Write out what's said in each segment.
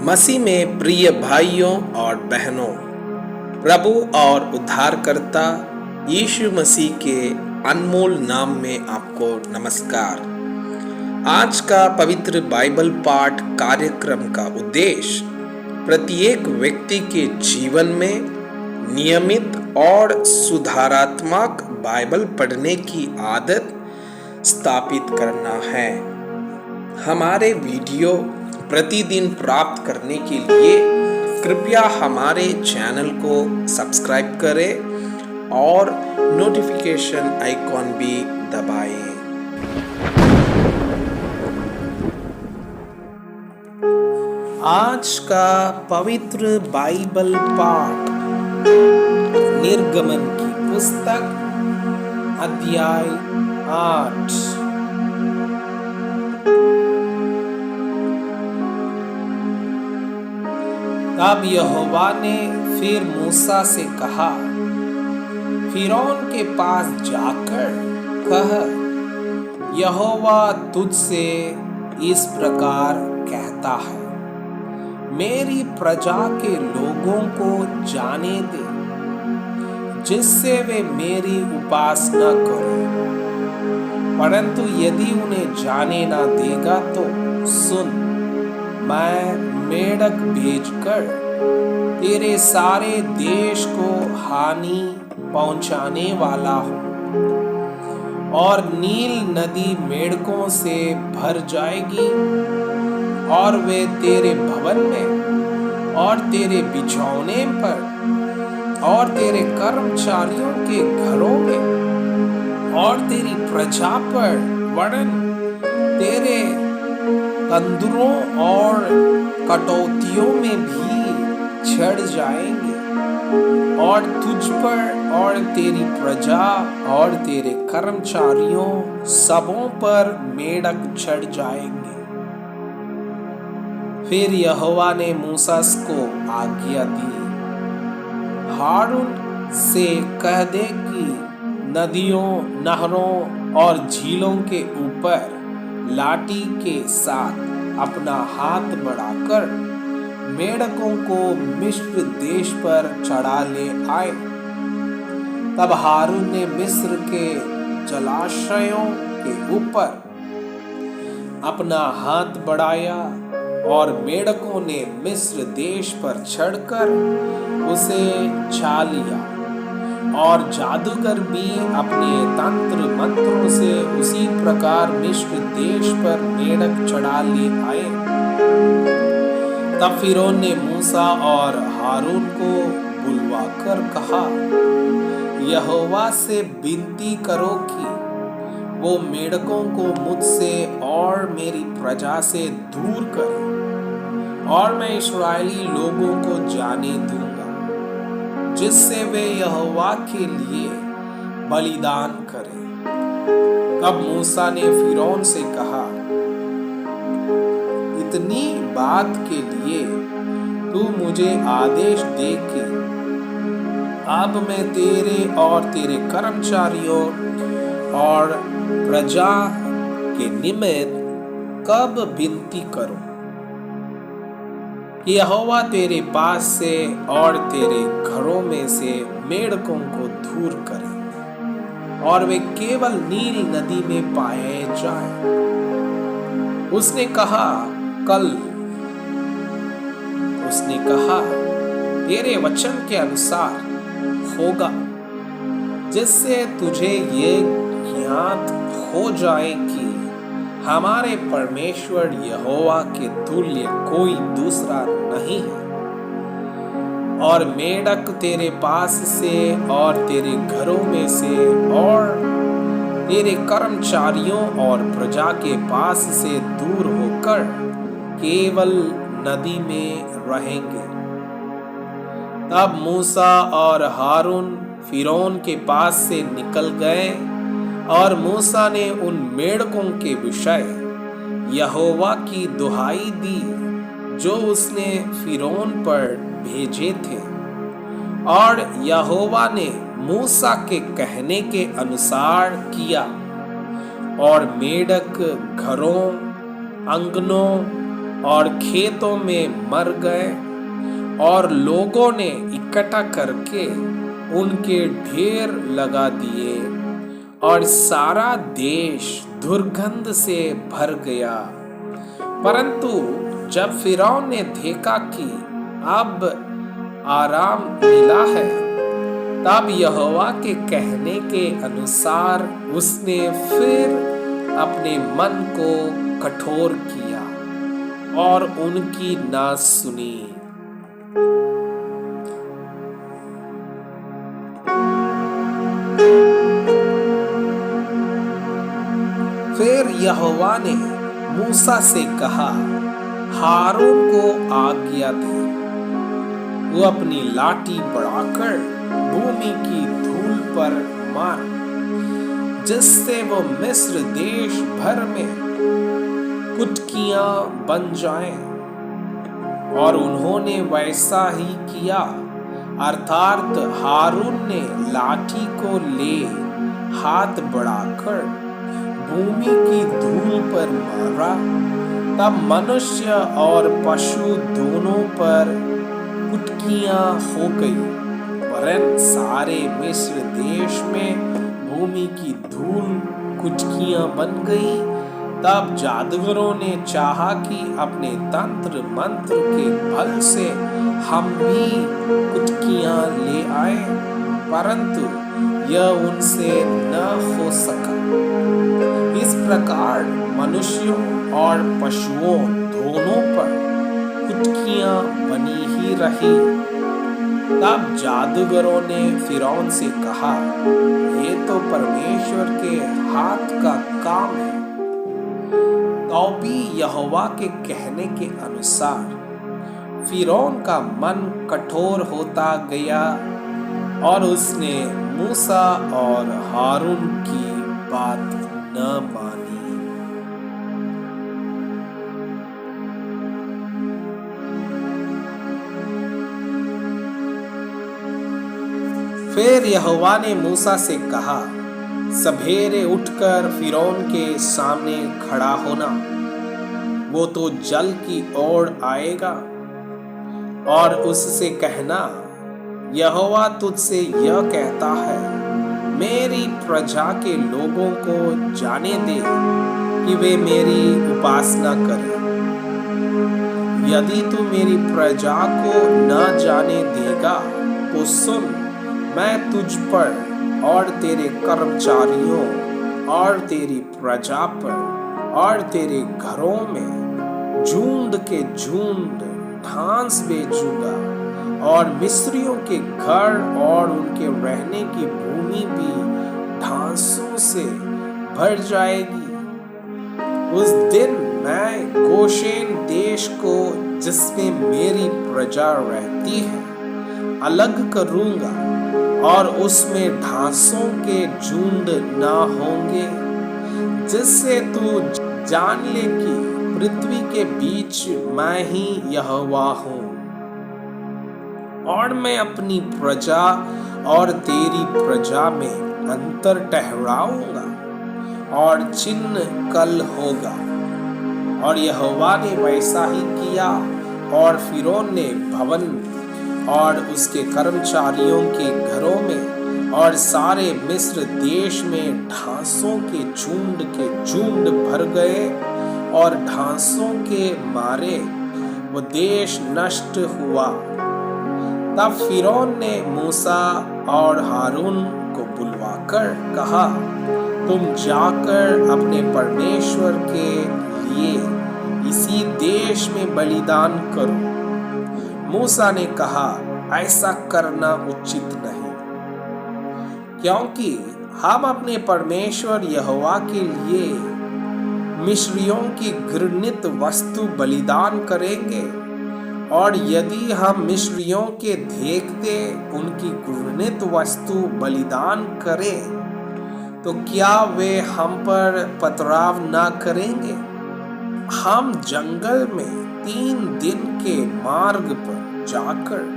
मसीह में प्रिय भाइयों और बहनों, प्रभु और उद्धारकर्ता यीशु मसीह के अनमोल नाम में आपको नमस्कार। आज का पवित्र बाइबल पाठ कार्यक्रम का उद्देश्य प्रत्येक व्यक्ति के जीवन में नियमित और सुधारात्मक बाइबल पढ़ने की आदत स्थापित करना है। हमारे वीडियो प्रतिदिन प्राप्त करने के लिए कृपया हमारे चैनल को सब्सक्राइब करें और नोटिफिकेशन आइकॉन भी दबाएं। आज का पवित्र बाइबल पाठ निर्गमन की पुस्तक अध्याय 8। तब यहोवा ने फिर मूसा से कहा, फिरौन के पास जाकर कह, यहोवा तुझसे इस प्रकार कहता है, मेरी प्रजा के लोगों को जाने दे, जिससे वे मेरी उपासना करें। परंतु यदि उन्हें जाने ना देगा तो सुन, मैं मेढक भेजकर तेरे सारे देश को हानि पहुंचाने वाला हूं, और नील नदी मेढकों से भर जाएगी, और वे तेरे भवन में और तेरे बिछौने पर और तेरे कर्मचारियों के घरों में और तेरी प्रजा पर वरन तेरे तंदुरों और कटौतियों में भी चढ़ जाएंगे, और तुझ पर और तेरी प्रजा और तेरे कर्मचारियों सबों पर मेढक चढ़ जाएंगे। फिर यहोवा ने मूसा को आज्ञा दी, हारून से कह दे कि नदियों, नहरों और झीलों के ऊपर लाठी के साथ अपना हाथ बढ़ाकर मेढकों को मिस्र देश पर चढ़ा ले आए। तब हारून ने मिस्र के जलाशयों के ऊपर अपना हाथ बढ़ाया, और मेढकों ने मिस्र देश पर चढ़कर उसे छा लिया, और जादूगर भी अपने तंत्र मंत्रों से उसी प्रकार मिस्र देश पर मेढक चढ़ा ले आए। तब फिरौन ने मूसा और हारून को बुलवाकर कहा, यहोवा से विनती करो कि वो मेढकों को मुझसे और मेरी प्रजा से दूर करे, और मैं इस्राएली लोगों को जाने दूंगा, जिससे वे यहोवा के लिए बलिदान करें। तब मूसा ने फिरौन से कहा, इतनी बात के लिए तू मुझे आदेश दे कि अब मैं तेरे और तेरे कर्मचारियों और प्रजा के निमित्त कब विनती करूं कि यहोवा तेरे पास से और तेरे घरों में से मेढकों को दूर करे, और वे केवल नील नदी में पाए जाएं। उसने कहा, कल। उसने कहा, तेरे वचन के अनुसार होगा, जिससे तुझे ये ज्ञात हो जाए कि हमारे परमेश्वर यहोवा के तुल्य कोई दूसरा नहीं है। और मेढक तेरे पास से और तेरे घरों में से और तेरे कर्मचारियों और प्रजा के पास से दूर होकर केवल नदी में रहेंगे। तब मूसा और हारून फिरौन के पास से निकल गए, और मूसा ने उन मेढकों के विषय यहोवा की दुहाई दी जो उसने फिरौन पर भेजे थे, और यहोवा ने मूसा के कहने के अनुसार किया, और मेढक घरों, अंगनों और खेतों में मर गए और लोगों ने इकट्ठा करके उनके ढेर लगा दिए और सारा देश दुर्गंध से भर गया। परंतु जब फिरौन ने देखा कि अब आराम मिला है, तब यहोवा के कहने के अनुसार उसने फिर अपने मन को कठोर किया और उनकी ना सुनी। फिर यहोवा ने मूसा से कहा, हारून को आज्ञा दे, वो अपनी लाठी बढ़ाकर भूमि की धूल पर मार, जिससे वो मिस्र देश भर में कुटकियां बन जाएं। और उन्होंने वैसा ही किया, अर्थात हारून ने लाठी को ले हाथ बढ़ाकर भूमि की धूल पर मारा। तब मनुष्य और पशु दोनों पर कुटकियां हो गई, वरन सारे मिस्र देश में भूमि की धूल कुटकियां बन गई। तब जादूगरों ने चाहा कि अपने तंत्र मंत्र के बल से हम भी कुटकियां ले आए, परंतु यह उनसे न हो सका। इस प्रकार मनुष्यों और पशुओं दोनों पर कुटकियां बनी ही रही। तब जादूगरों ने फिरौन से कहा, ये तो परमेश्वर के हाथ का काम है। तो भी यहोवा के कहने के अनुसार फिरौन का मन कठोर होता गया और उसने मूसा और हारून की बात न मानी। फिर यहोवा ने मूसा से कहा, सवेरे उठकर फिरौन के सामने खड़ा होना, वो तो जल की ओर आएगा, और उससे कहना, यहोवा तुझसे यह कहता है, मेरी प्रजा के लोगों को जाने दे कि वे मेरी उपासना करें। यदि तू मेरी प्रजा को न जाने देगा तो सुन, मैं तुझ पर और तेरे कर्मचारियों और तेरी प्रजा पर और तेरे घरों में झुंड के झुंड ढांस भेजूंगा, और मिस्रियों के घर और उनके रहने की भूमि भी ढांसों से भर जाएगी। उस दिन मैं गोशेन देश को, जिसमें मेरी प्रजा रहती है, अलग करूंगा और उसमें ढांसों के झुंड न होंगे, जिससे तू जान ले कि पृथ्वी के बीच मैं ही यहोवा हूँ। और मैं अपनी प्रजा और तेरी प्रजा में अंतर ठहराऊंगा और चिन्ह कल होगा। और यहोवा ने वैसा ही किया, और फिरौन ने भवन और उसके कर्मचारियों के घरों में और सारे मिस्र देश में ढांसों के झुंड भर गए, और ढांसों के मारे वो देश नष्ट हुआ। तब फिरौन ने मूसा और हारून को बुलवाकर कहा, तुम जाकर अपने परमेश्वर के लिए इसी देश में बलिदान करो। मूसा ने कहा, ऐसा करना उचित नहीं, क्योंकि हम अपने परमेश्वर यहोवा के लिए मिस्रियों की घृणित वस्तु बलिदान करेंगे, और यदि हम मिस्रियों के देखते उनकी घृणित वस्तु बलिदान करें, तो क्या वे हम पर पथराव न करेंगे? हम जंगल में 3 दिन के मार्ग पर जाकर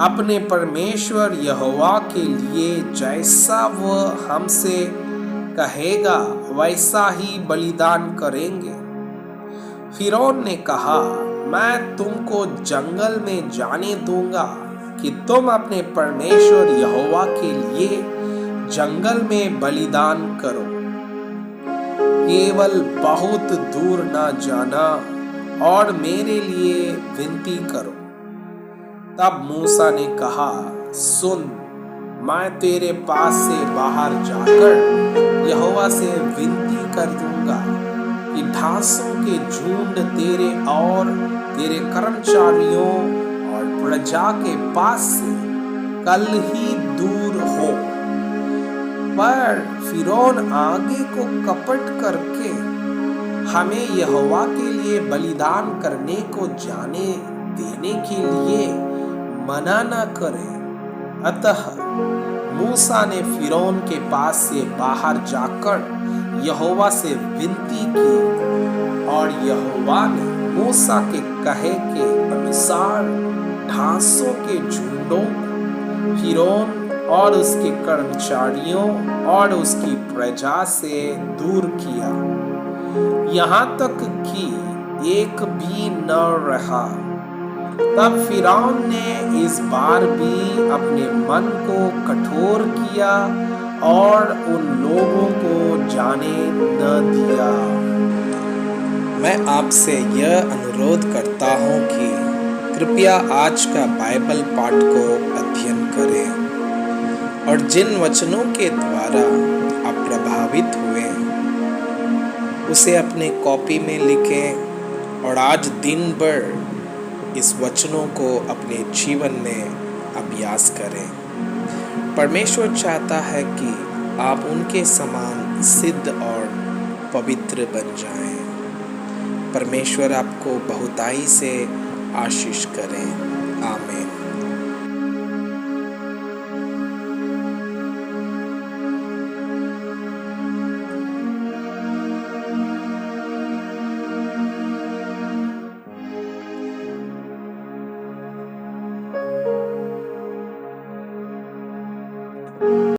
अपने परमेश्वर यहोवा के लिए जैसा वह हमसे कहेगा वैसा ही बलिदान करेंगे। फिरौन ने कहा, मैं तुमको जंगल में जाने दूंगा कि तुम अपने परमेश्वर यहोवा के लिए जंगल में बलिदान करो, केवल बहुत दूर न जाना और मेरे लिए विनती करो। तब मूसा ने कहा, सुन, मैं तेरे पास से बाहर जाकर यहोवा से विनती कर दूंगा कि ढांसों के झुंड तेरे और तेरे कर्मचारियों और प्रजा के पास से कल ही दूर हो। पर फिरौन आगे को कपट करके हमें यहोवा के लिए बलिदान करने को जाने देने के लिए मना न करे। अतः मूसा ने फिरौन के पास से बाहर जाकर यहोवा से विनती की और यहोवा ने मूसा के कहे के अनुसार ढांसों के झुंडों को फिरौन और उसके कर्मचारियों और उसकी प्रजा से दूर किया, यहाँ तक कि एक भी न रहा। तब फिरौन ने इस बार भी अपने मन को कठोर किया और उन लोगों को जाने न दिया। मैं आपसे यह अनुरोध करता हूँ कि कृपया आज का बाइबल पाठ को अध्ययन करें और जिन वचनों के द्वारा आप प्रभावित हुए उसे अपने कॉपी में लिखें और आज दिन भर इस वचनों को अपने जीवन में अभ्यास करें। परमेश्वर चाहता है कि आप उनके समान सिद्ध और पवित्र बन जाएं। परमेश्वर आपको बहुताई से आशीष करें। आमीन।